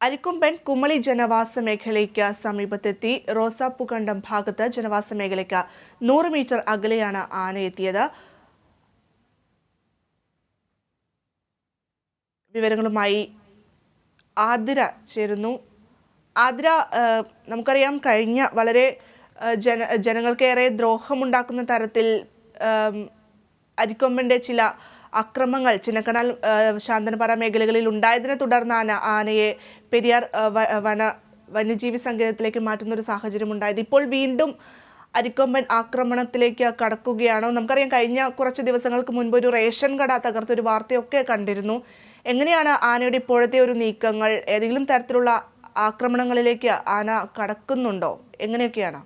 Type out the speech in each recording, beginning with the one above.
അരിക്കൊമ്പൻ കുമളി ജനവാസ മേഖലയ്ക്ക് സമീപത്തെത്തി റോസാപ്പുകണ്ടം ഭാഗത്ത് ജനവാസ മേഖലയ്ക്ക് 100 മീറ്റർ അകലെയാണ് ആന എത്തിയത്. വിവരങ്ങളുമായി ആതിര ചേരുന്നു. ആതിര, നമുക്കറിയാം കഴിഞ്ഞ വളരെ ജനങ്ങൾക്കേറെ ദ്രോഹമുണ്ടാക്കുന്ന തരത്തിൽ അരിക്കൊമ്പന്റെ ചില അക്രമങ്ങൾ ചിന്നക്കനാൽ ശാന്തനപാറ മേഖലകളിൽ ഉണ്ടായതിനെ തുടർന്നാണ് ആനയെ പെരിയാർ വന്യജീവി സങ്കേതത്തിലേക്ക് മാറ്റുന്ന ഒരു സാഹചര്യം ഉണ്ടായത്. ഇപ്പോൾ വീണ്ടും അരിക്കൊമ്പൻ ആക്രമണത്തിലേക്ക് കടക്കുകയാണോ? നമുക്കറിയാം കഴിഞ്ഞ കുറച്ച് ദിവസങ്ങൾക്ക് മുൻപ് ഒരു റേഷൻ കട തകർത്തൊരു വാർത്തയൊക്കെ കണ്ടിരുന്നു. എങ്ങനെയാണ് ആനയുടെ ഇപ്പോഴത്തെ ഒരു നീക്കങ്ങൾ? ഏതെങ്കിലും തരത്തിലുള്ള ആക്രമണങ്ങളിലേക്ക് ആന കടക്കുന്നുണ്ടോ? എങ്ങനെയൊക്കെയാണ്?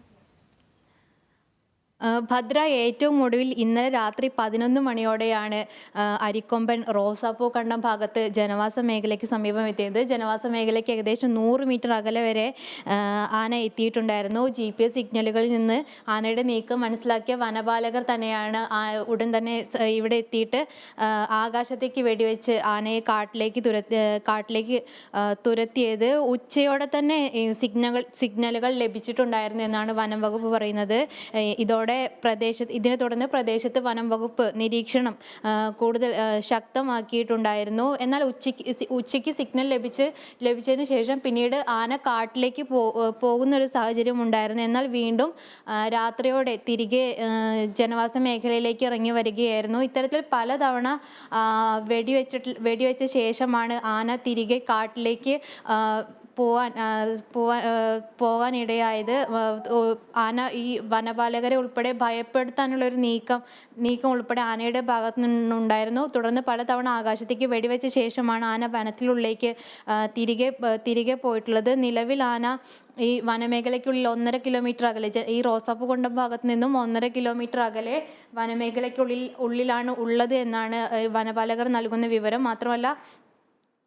ഭദ്ര, ഏറ്റവും ഒടുവിൽ ഇന്നലെ രാത്രി 11 മണിയോടെയാണ് അരിക്കൊമ്പൻ റോസാപ്പൂക്കണ്ടം ഭാഗത്ത് ജനവാസ മേഖലയ്ക്ക് സമീപം എത്തിയത്. ജനവാസ മേഖലയ്ക്ക് ഏകദേശം 100 മീറ്റർ അകലെ വരെ ആന എത്തിയിട്ടുണ്ടായിരുന്നു. GPS സിഗ്നലുകളിൽ നിന്ന് ആനയുടെ നീക്കം മനസ്സിലാക്കിയ വനപാലകർ തന്നെയാണ് ഉടൻ തന്നെ ഇവിടെ എത്തിയിട്ട് ആകാശത്തേക്ക് വെടിവെച്ച് ആനയെ കാട്ടിലേക്ക് തുരത്തിയത്. ഉച്ചയോടെ തന്നെ സിഗ്നലുകൾ ലഭിച്ചിട്ടുണ്ടായിരുന്നു എന്നാണ് വനം വകുപ്പ് പറയുന്നത്. ഇതിനെ തുടർന്ന് പ്രദേശത്ത് വനം വകുപ്പ് നിരീക്ഷണം കൂടുതൽ ശക്തമാക്കിയിട്ടുണ്ടായിരുന്നു. എന്നാൽ ഉച്ചയ്ക്ക് സിഗ്നൽ ലഭിച്ചതിന് ശേഷം പിന്നീട് ആന കാട്ടിലേക്ക് പോകുന്ന ഒരു സാഹചര്യം ഉണ്ടായിരുന്നു. എന്നാൽ വീണ്ടും രാത്രിയോടെ തിരികെ ജനവാസ മേഖലയിലേക്ക് ഇറങ്ങി വരികയായിരുന്നു. ഇത്തരത്തിൽ പലതവണ വെടിവെച്ച ശേഷമാണ് ആന തിരികെ കാട്ടിലേക്ക് പോകാനിടയായത്. ആന ഈ വനപാലകരെ ഉൾപ്പെടെ ഭയപ്പെടുത്താനുള്ള ഒരു നീക്കം ഉൾപ്പെടെ ആനയുടെ ഭാഗത്തു നിന്നുണ്ടായിരുന്നു. തുടർന്ന് പലതവണ ആകാശത്തേക്ക് വെടിവെച്ച ശേഷമാണ് ആന വനത്തിനുള്ളിലേക്ക് തിരികെ പോയിട്ടുള്ളത്. നിലവിൽ ആന ഈ വനമേഖലയ്ക്കുള്ളിൽ 1.5 കിലോമീറ്റർ അകലെ, ഈ റോസാപ്പുകൊണ്ടം ഭാഗത്ത് നിന്നും 1.5 കിലോമീറ്റർ അകലെ വനമേഖലയ്ക്കുള്ളിലാണ് ഉള്ളത് എന്നാണ് വനപാലകർ നൽകുന്ന വിവരം. മാത്രമല്ല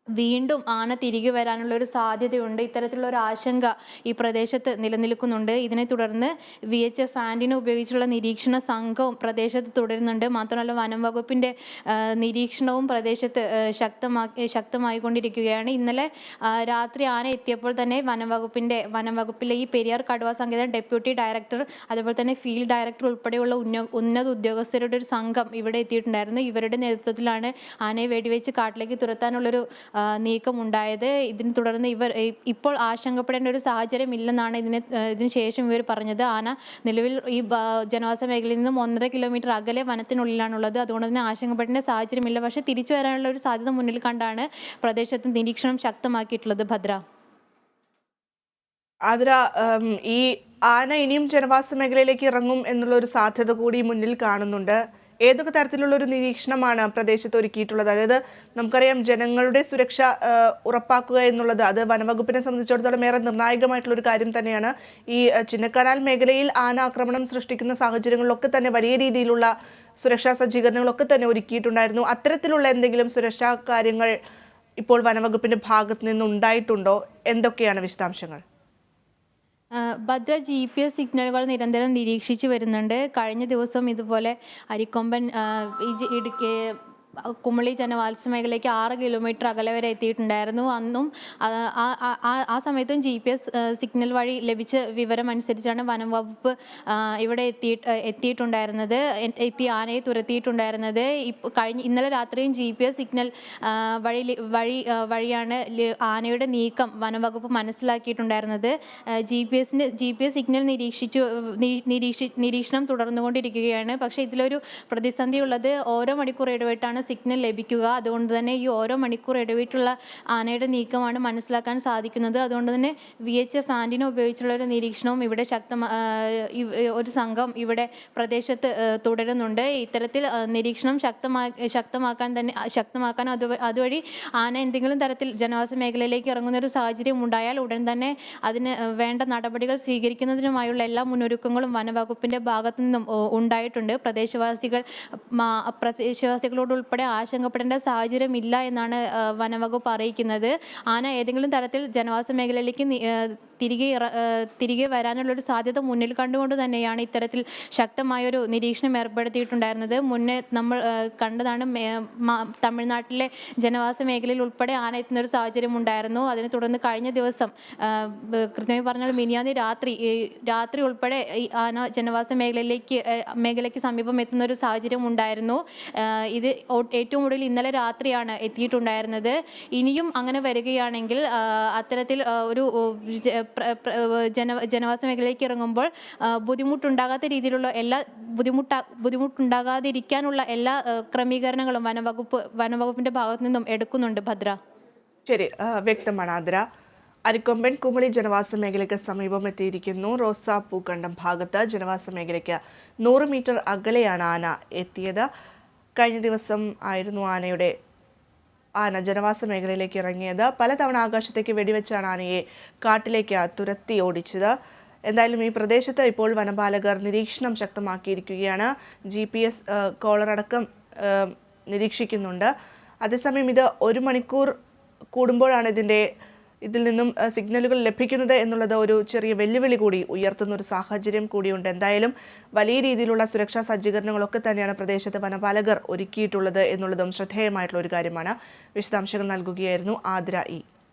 വീണ്ടും ആന തിരികെ വരാനുള്ള ഒരു സാധ്യതയുണ്ട്. ഇത്തരത്തിലുള്ള ഒരു ആശങ്ക ഈ പ്രദേശത്ത് നിലനിൽക്കുന്നുണ്ട്. ഇതിനെ തുടർന്ന് VHF ആന്റിന ഉപയോഗിച്ചുള്ള നിരീക്ഷണ സംഘവും പ്രദേശത്ത് തുടരുന്നുണ്ട്. മാത്രമല്ല വനം വകുപ്പിൻ്റെ നിരീക്ഷണവും പ്രദേശത്ത് ശക്തമായിക്കൊണ്ടിരിക്കുകയാണ്. ഇന്നലെ രാത്രി ആന എത്തിയപ്പോൾ തന്നെ വനംവകുപ്പിലെ ഈ പെരിയാർ കടുവ സങ്കേതം ഡെപ്യൂട്ടി ഡയറക്ടർ, അതുപോലെ തന്നെ ഫീൽഡ് ഡയറക്ടർ ഉൾപ്പെടെയുള്ള ഉന്നത ഉദ്യോഗസ്ഥരുടെ ഒരു സംഘം ഇവിടെ എത്തിയിട്ടുണ്ടായിരുന്നു. ഇവരുടെ നേതൃത്വത്തിലാണ് ആനയെ വെടിവെച്ച് കാട്ടിലേക്ക് തുരത്താനുള്ളൊരു നീക്കമുണ്ടായത്. ഇതിനെ തുടർന്ന് ഇപ്പോൾ ആശങ്കപ്പെടേണ്ട ഒരു സാഹചര്യം ഇല്ലെന്നാണ് ഇതിന് ശേഷം ഇവർ പറഞ്ഞത്. ആന നിലവിൽ ഈ ജനവാസ മേഖലയിൽ നിന്നും 1.5 കിലോമീറ്റർ അകലെ വനത്തിനുള്ളിലാണുള്ളത്. അതുകൊണ്ട് തന്നെ ആശങ്കപ്പെടേണ്ട സാഹചര്യമില്ല. പക്ഷേ തിരിച്ചു വരാനുള്ള ഒരു സാധ്യത മുന്നിൽ കണ്ടാണ് പ്രദേശത്ത് നിരീക്ഷണം ശക്തമാക്കിയിട്ടുള്ളത്. ഭദ്ര, ആതിര, ഈ ആന ഇനിയും ജനവാസ മേഖലയിലേക്ക് ഇറങ്ങും എന്നുള്ള ഒരു സാധ്യത കൂടി മുന്നിൽ കാണുന്നുണ്ട്. ഏതൊക്കെ തരത്തിലുള്ള ഒരു നിരീക്ഷണമാണ് പ്രദേശത്ത് ഒരുക്കിയിട്ടുള്ളത്? അതായത് നമുക്കറിയാം ജനങ്ങളുടെ സുരക്ഷ ഉറപ്പാക്കുക എന്നുള്ളത് അത് വനവകുപ്പിനെ സംബന്ധിച്ചിടത്തോളം ഏറെ നിർണായകമായിട്ടുള്ള ഒരു കാര്യം തന്നെയാണ്. ഈ ചിന്നക്കനാൽ മേഖലയിൽ ആന ആക്രമണം സൃഷ്ടിക്കുന്ന സാഹചര്യങ്ങളിലൊക്കെ തന്നെ വലിയ രീതിയിലുള്ള സുരക്ഷാ സജ്ജീകരണങ്ങളൊക്കെ തന്നെ ഒരുക്കിയിട്ടുണ്ടായിരുന്നു. അത്തരത്തിലുള്ള എന്തെങ്കിലും സുരക്ഷാ കാര്യങ്ങൾ ഇപ്പോൾ വനവകുപ്പിന്റെ ഭാഗത്ത് നിന്ന് ഉണ്ടായിട്ടുണ്ടോ? എന്തൊക്കെയാണ് വിശദാംശങ്ങൾ? ഭദ്ര, GPS സിഗ്നലുകൾ നിരന്തരം നിരീക്ഷിച്ചു വരുന്നുണ്ട്. കഴിഞ്ഞ ദിവസം ഇതുപോലെ അരിക്കൊമ്പൻ കുമളി ജനവാസ മേഖലയ്ക്ക് 6 കിലോമീറ്റർ അകലെ വരെ എത്തിയിട്ടുണ്ടായിരുന്നു. അന്നും ആ സമയത്തും GPS സിഗ്നൽ വഴി ലഭിച്ച വിവരം അനുസരിച്ചാണ് വനം വകുപ്പ് ഇവിടെ എത്തിയിട്ടുണ്ടായിരുന്നത്, ആനയെ തുരത്തിയിട്ടുണ്ടായിരുന്നത്. ഇന്നലെ രാത്രിയും GPS സിഗ്നൽ വഴിയാണ് ആനയുടെ നീക്കം വനം വകുപ്പ് മനസ്സിലാക്കിയിട്ടുണ്ടായിരുന്നത്. GPS സിഗ്നൽ നിരീക്ഷണം തുടർന്നുകൊണ്ടിരിക്കുകയാണ്. പക്ഷേ ഇതിലൊരു പ്രതിസന്ധി ഉള്ളത്, ഓരോ മണിക്കൂർ ഇടവിട്ടാണ് സിഗ്നൽ ലഭിക്കുക. അതുകൊണ്ട് തന്നെ ഈ ഓരോ മണിക്കൂർ ഇടവിട്ടുള്ള ആനയുടെ നീക്കമാണ് മനസ്സിലാക്കാൻ സാധിക്കുന്നത്. അതുകൊണ്ട് തന്നെ VHF ആന്റിന ഉപയോഗിച്ചുള്ള ഒരു നിരീക്ഷണവും ഇവിടെ ഒരു സംഘം ഇവിടെ പ്രദേശത്ത് തുടരുന്നുണ്ട്. ഇത്തരത്തിൽ നിരീക്ഷണം ശക്തമാക്കാൻ അതുവഴി ആന എന്തെങ്കിലും തരത്തിൽ ജനവാസ മേഖലയിലേക്ക് ഇറങ്ങുന്ന ഒരു സാഹചര്യം ഉണ്ടായാൽ ഉടൻ തന്നെ അതിന് വേണ്ട നടപടികൾ സ്വീകരിക്കുന്നതിനുമായുള്ള എല്ലാ മുന്നൊരുക്കങ്ങളും വനവകുപ്പിന്റെ ഭാഗത്തു നിന്നും ഉണ്ടായിട്ടുണ്ട്. പ്രദേശവാസികളോട് ഉൾപ്പെടെ ആശങ്കപ്പെടേണ്ട സാഹചര്യമില്ല എന്നാണ് വനവകുപ്പ് അറിയിക്കുന്നത്. ആന ഏതെങ്കിലും തരത്തിൽ ജനവാസ മേഖലയിലേക്ക് തിരികെ വരാനുള്ളൊരു സാധ്യത മുന്നിൽ കണ്ടുകൊണ്ട് തന്നെയാണ് ഇത്തരത്തിൽ ശക്തമായൊരു നിരീക്ഷണം ഏർപ്പെടുത്തിയിട്ടുണ്ടായിരുന്നത്. മുന്നേ നമ്മൾ കണ്ടതാണ് തമിഴ്നാട്ടിലെ ജനവാസ മേഖലയിൽ ഉൾപ്പെടെ ആന എത്തുന്നൊരു സാഹചര്യം ഉണ്ടായിരുന്നു. അതിനെ തുടർന്ന് കഴിഞ്ഞ ദിവസം കൃത്യമായി പറഞ്ഞാൽ മിനിയാന്ന് രാത്രി ഉൾപ്പെടെ ഈ ആന ജനവാസ മേഖലയ്ക്ക് സമീപം എത്തുന്ന ഒരു സാഹചര്യം ഉണ്ടായിരുന്നു. ഇത് ഏറ്റവും ഒടുവിൽ ഇന്നലെ രാത്രിയാണ് എത്തിയിട്ടുണ്ടായിരുന്നത്. ഇനിയും അങ്ങനെ വരികയാണെങ്കിൽ അത്തരത്തിൽ ഒരു ജനവാസ മേഖലയിലേക്ക് ഇറങ്ങുമ്പോൾ ബുദ്ധിമുട്ടുണ്ടാകാത്ത രീതിയിലുള്ള ബുദ്ധിമുട്ടുണ്ടാകാതിരിക്കാനുള്ള എല്ലാ ക്രമീകരണങ്ങളും വനവകുപ്പിന്റെ ഭാഗത്തു നിന്നും എടുക്കുന്നുണ്ട്. ഭദ്ര. ശരി, വ്യക്തമാണ് ആതിര. അരിക്കൊമ്പൻ കുമളി ജനവാസ മേഖലയ്ക്ക് സമീപം എത്തിയിരിക്കുന്നു. റോസാപ്പൂക്കണ്ടം ഭാഗത്ത് ജനവാസ മേഖലയ്ക്ക് 100 മീറ്റർ അകലെയാണ് ആന എത്തിയത്. കഴിഞ്ഞ ദിവസം ആയിരുന്നു ആന ജനവാസ മേഖലയിലേക്ക് ഇറങ്ങിയത്. പലതവണ ആകാശത്തേക്ക് വെടിവെച്ചാണ് ആനയെ കാട്ടിലേക്ക് തുരത്തി ഓടിച്ചത്. എന്തായാലും ഈ പ്രദേശത്ത് ഇപ്പോൾ വനപാലകർ നിരീക്ഷണം ശക്തമാക്കിയിരിക്കുകയാണ്. GPS കോളറടക്കം നിരീക്ഷിക്കുന്നുണ്ട്. അതേസമയം ഇത് 1 മണിക്കൂർ കൂടുമ്പോഴാണ് ഇതിൽ നിന്നും സിഗ്നലുകൾ ലഭിക്കുന്നത് എന്നുള്ളത് ഒരു ചെറിയ വെല്ലുവിളി കൂടി ഉയർത്തുന്ന ഒരു സാഹചര്യം കൂടിയുണ്ട്. എന്തായാലും വലിയ രീതിയിലുള്ള സുരക്ഷാ സജ്ജീകരണങ്ങളൊക്കെ തന്നെയാണ് പ്രദേശത്ത് വനപാലകർ ഒരുക്കിയിട്ടുള്ളത് എന്നുള്ളതും ശ്രദ്ധേയമായിട്ടുള്ള ഒരു കാര്യമാണ്. വിശദാംശങ്ങൾ നൽകുകയായിരുന്നു ആതിര.